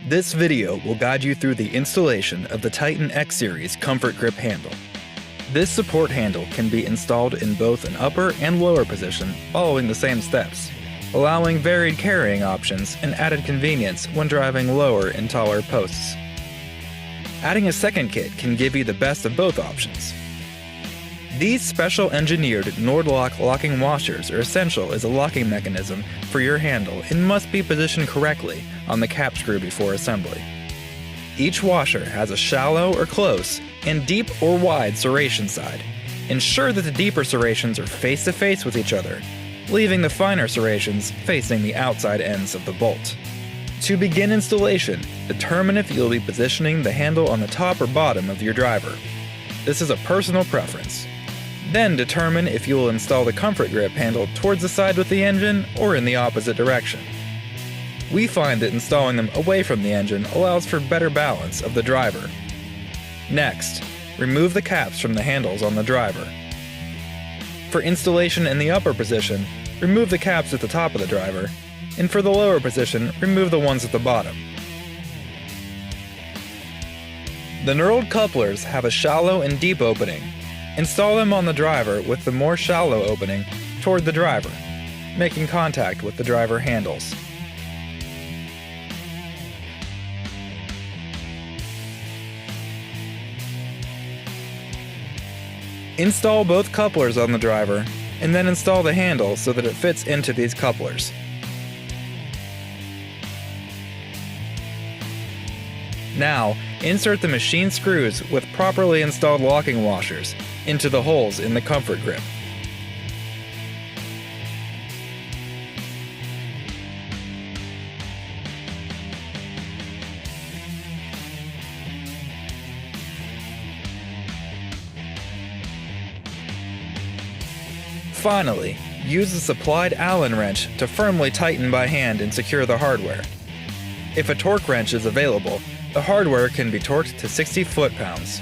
This video will guide you through the installation of the Titan X Series Comfort Grip handle. This support handle can be installed in both an upper and lower position following the same steps, allowing varied carrying options and added convenience when driving lower and taller posts. Adding a second kit can give you the best of both options. These special engineered knurled locking washers are essential as a locking mechanism for your handle and must be positioned correctly on the cap screw before assembly. Each washer has a shallow or close and deep or wide serration side. Ensure that the deeper serrations are face to face with each other, leaving the finer serrations facing the outside ends of the bolt. To begin installation, determine if you'll be positioning the handle on the top or bottom of your driver. This is a personal preference. Then determine if you will install the Comfort Grip handle towards the side with the engine or in the opposite direction. We find that installing them away from the engine allows for better balance of the driver. Next, remove the caps from the handles on the driver. For installation in the upper position, remove the caps at the top of the driver, and for the lower position, remove the ones at the bottom. The knurled couplers have a shallow and deep opening. Install them on the driver with the more shallow opening toward the driver, making contact with the driver handles. Install both couplers on the driver, and then install the handle so that it fits into these couplers. Now, insert the machine screws with properly installed locking washers into the holes in the Comfort Grip. Finally, use a supplied Allen wrench to firmly tighten by hand and secure the hardware. If a torque wrench is available, the hardware can be torqued to 60 foot-pounds.